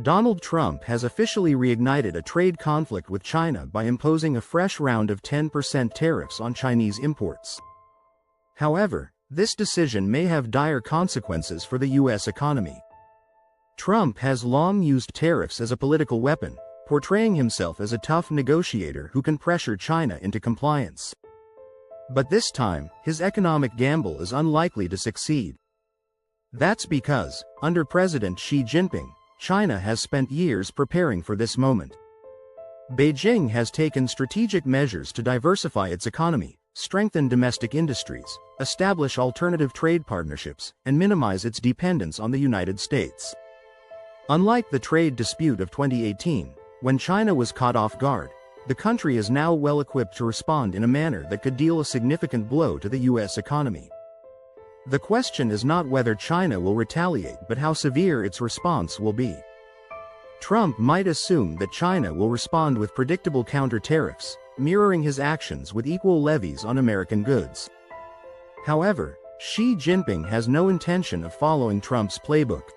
Donald Trump has officially reignited a trade conflict with China by imposing a fresh round of 10% tariffs on Chinese imports. However, this decision may have dire consequences for the U.S. economy. Trump has long used tariffs as a political weapon, portraying himself as a tough negotiator who can pressure China into compliance. But this time, his economic gamble is unlikely to succeed. That's because, under President Xi Jinping, China has spent years preparing for this moment. Beijing has taken strategic measures to diversify its economy, strengthen domestic industries, establish alternative trade partnerships, and minimize its dependence on the United States. Unlike the trade dispute of 2018, when China was caught off guard, the country is now well equipped to respond in a manner that could deal a significant blow to the U.S. economy. The question is not whether China will retaliate but how severe its response will be. Trump might assume that China will respond with predictable counter-tariffs, mirroring his actions with equal levies on American goods. However, Xi Jinping has no intention of following Trump's playbook.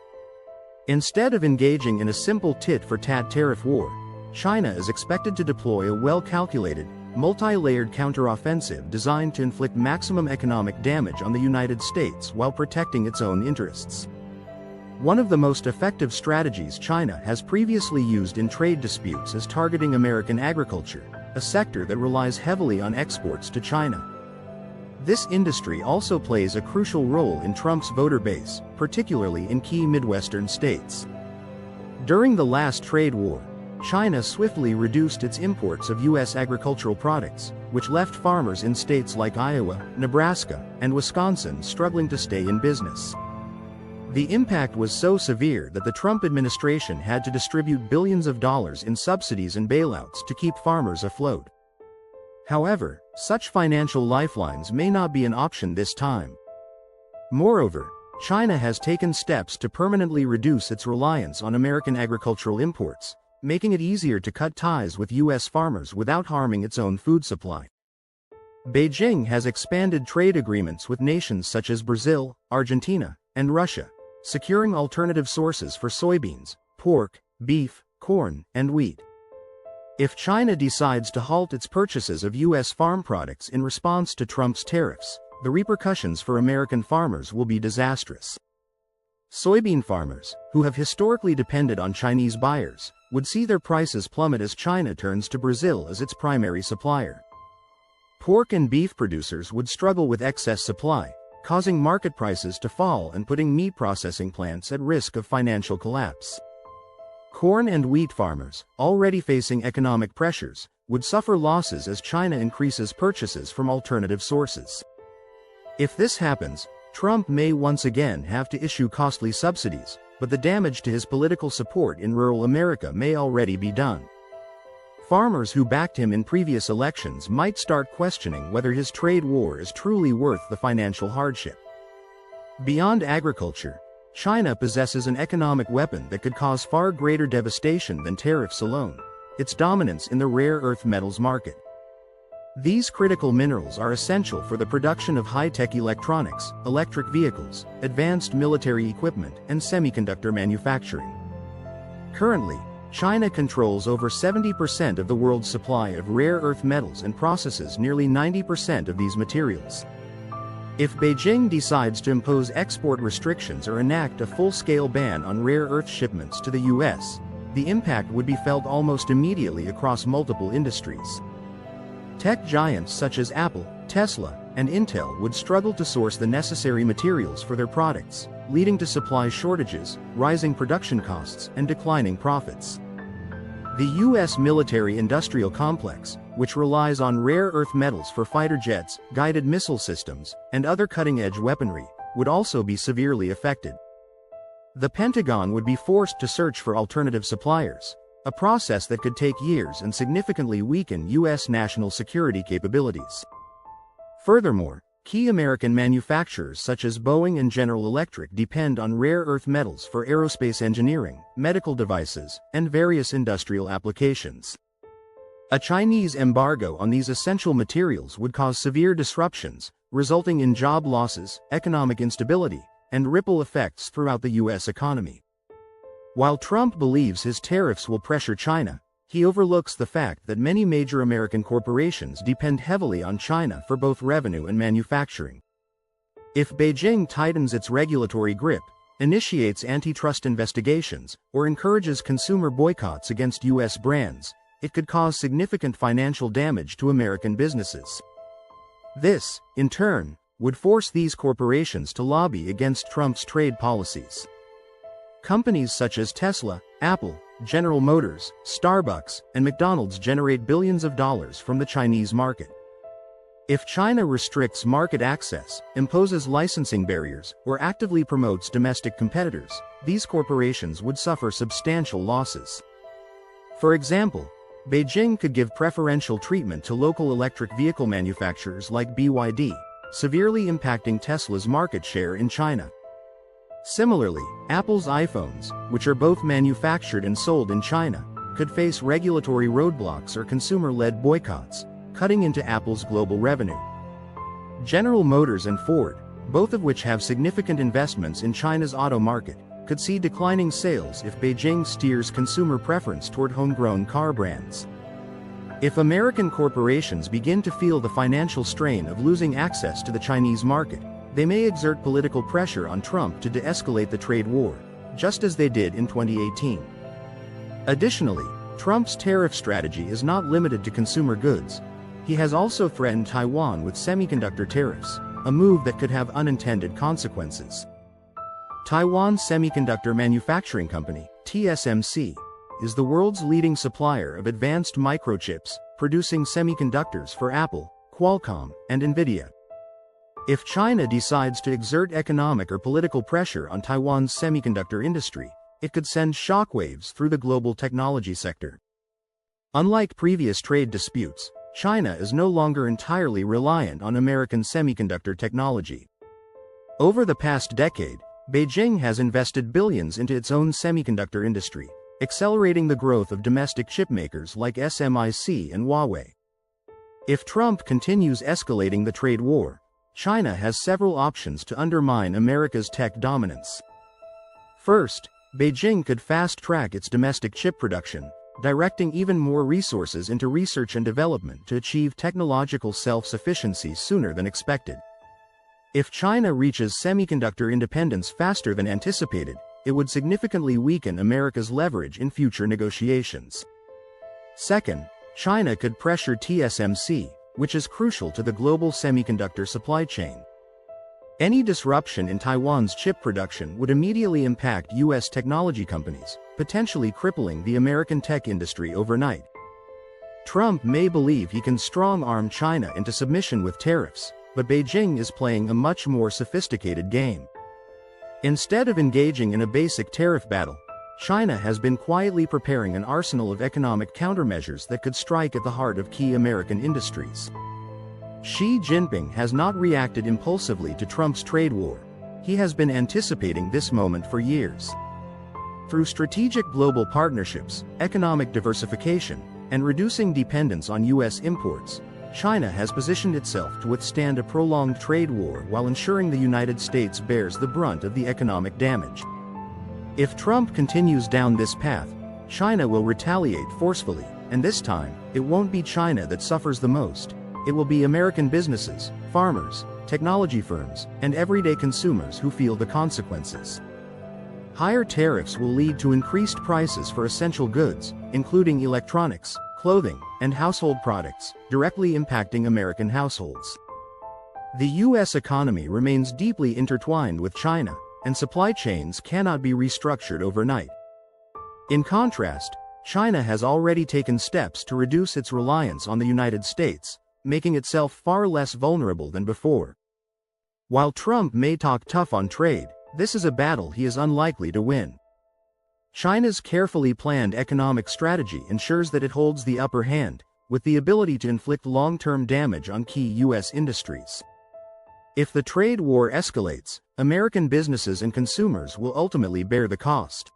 Instead of engaging in a simple tit-for-tat tariff war, China is expected to deploy a well-calculated, multi-layered counteroffensive designed to inflict maximum economic damage on the United States while protecting its own interests. One of the most effective strategies China has previously used in trade disputes is targeting American agriculture, a sector that relies heavily on exports to China. This industry also plays a crucial role in Trump's voter base, particularly in key Midwestern states. During the last trade war, China swiftly reduced its imports of U.S. agricultural products, which left farmers in states like Iowa, Nebraska, and Wisconsin struggling to stay in business. The impact was so severe that the Trump administration had to distribute billions of dollars in subsidies and bailouts to keep farmers afloat. However, such financial lifelines may not be an option this time. Moreover, China has taken steps to permanently reduce its reliance on American agricultural imports, making it easier to cut ties with U.S. farmers without harming its own food supply. Beijing has expanded trade agreements with nations such as Brazil, Argentina, and Russia, securing alternative sources for soybeans, pork, beef, corn, and wheat. If China decides to halt its purchases of U.S. farm products in response to Trump's tariffs, the repercussions for American farmers will be disastrous. Soybean farmers, who have historically depended on Chinese buyers, would see their prices plummet as China turns to Brazil as its primary supplier. Pork and beef producers would struggle with excess supply, causing market prices to fall and putting meat processing plants at risk of financial collapse. Corn and wheat farmers, already facing economic pressures, would suffer losses as China increases purchases from alternative sources. If this happens, Trump may once again have to issue costly subsidies, but the damage to his political support in rural America may already be done. Farmers who backed him in previous elections might start questioning whether his trade war is truly worth the financial hardship. Beyond agriculture, China possesses an economic weapon that could cause far greater devastation than tariffs alone: its dominance in the rare earth metals market. These critical minerals are essential for the production of high-tech electronics, electric vehicles, advanced military equipment, and semiconductor manufacturing. Currently, China controls over 70% of the world's supply of rare earth metals and processes nearly 90% of these materials. If Beijing decides to impose export restrictions or enact a full-scale ban on rare earth shipments to the U.S., the impact would be felt almost immediately across multiple industries. Tech giants such as Apple, Tesla, and Intel would struggle to source the necessary materials for their products, leading to supply shortages, rising production costs, and declining profits. The U.S. military-industrial complex, which relies on rare earth metals for fighter jets, guided missile systems, and other cutting-edge weaponry, would also be severely affected. The Pentagon would be forced to search for alternative suppliers, a process that could take years and significantly weaken U.S. national security capabilities. Furthermore, key American manufacturers such as Boeing and General Electric depend on rare earth metals for aerospace engineering, medical devices, and various industrial applications. A Chinese embargo on these essential materials would cause severe disruptions, resulting in job losses, economic instability, and ripple effects throughout the U.S. economy. While Trump believes his tariffs will pressure China, he overlooks the fact that many major American corporations depend heavily on China for both revenue and manufacturing. If Beijing tightens its regulatory grip, initiates antitrust investigations, or encourages consumer boycotts against U.S. brands, it could cause significant financial damage to American businesses. This, in turn, would force these corporations to lobby against Trump's trade policies. Companies such as Tesla, Apple, General Motors, Starbucks, and McDonald's generate billions of dollars from the Chinese market. If China restricts market access, imposes licensing barriers, or actively promotes domestic competitors, these corporations would suffer substantial losses. For example, Beijing could give preferential treatment to local electric vehicle manufacturers like BYD, severely impacting Tesla's market share in China. Similarly, Apple's iPhones, which are both manufactured and sold in China, could face regulatory roadblocks or consumer-led boycotts, cutting into Apple's global revenue. General Motors and Ford, both of which have significant investments in China's auto market, could see declining sales if Beijing steers consumer preference toward homegrown car brands. If American corporations begin to feel the financial strain of losing access to the Chinese market, they may exert political pressure on Trump to de-escalate the trade war, just as they did in 2018. Additionally, Trump's tariff strategy is not limited to consumer goods. He has also threatened Taiwan with semiconductor tariffs, a move that could have unintended consequences. Taiwan's Semiconductor Manufacturing Company, TSMC, is the world's leading supplier of advanced microchips, producing semiconductors for Apple, Qualcomm, and Nvidia. If China decides to exert economic or political pressure on Taiwan's semiconductor industry, it could send shockwaves through the global technology sector. Unlike previous trade disputes, China is no longer entirely reliant on American semiconductor technology. Over the past decade, Beijing has invested billions into its own semiconductor industry, accelerating the growth of domestic chipmakers like SMIC and Huawei. If Trump continues escalating the trade war, China has several options to undermine America's tech dominance. First, Beijing could fast-track its domestic chip production, directing even more resources into research and development to achieve technological self-sufficiency sooner than expected. If China reaches semiconductor independence faster than anticipated, it would significantly weaken America's leverage in future negotiations. Second, China could pressure TSMC, which is crucial to the global semiconductor supply chain. Any disruption in Taiwan's chip production would immediately impact U.S. technology companies, potentially crippling the American tech industry overnight. Trump may believe he can strong-arm China into submission with tariffs, but Beijing is playing a much more sophisticated game. Instead of engaging in a basic tariff battle, China has been quietly preparing an arsenal of economic countermeasures that could strike at the heart of key American industries. Xi Jinping has not reacted impulsively to Trump's trade war. He has been anticipating this moment for years. Through strategic global partnerships, economic diversification, and reducing dependence on U.S. imports, China has positioned itself to withstand a prolonged trade war while ensuring the United States bears the brunt of the economic damage. If Trump continues down this path, China will retaliate forcefully, and this time, it won't be China that suffers the most. It will be American businesses, farmers, technology firms, and everyday consumers who feel the consequences. Higher tariffs will lead to increased prices for essential goods, including electronics, clothing, and household products, directly impacting American households. The U.S. economy remains deeply intertwined with China, and supply chains cannot be restructured overnight. In contrast, China has already taken steps to reduce its reliance on the United States, making itself far less vulnerable than before. While Trump may talk tough on trade, this is a battle he is unlikely to win. China's carefully planned economic strategy ensures that it holds the upper hand, with the ability to inflict long-term damage on key U.S. industries. If the trade war escalates, American businesses and consumers will ultimately bear the cost.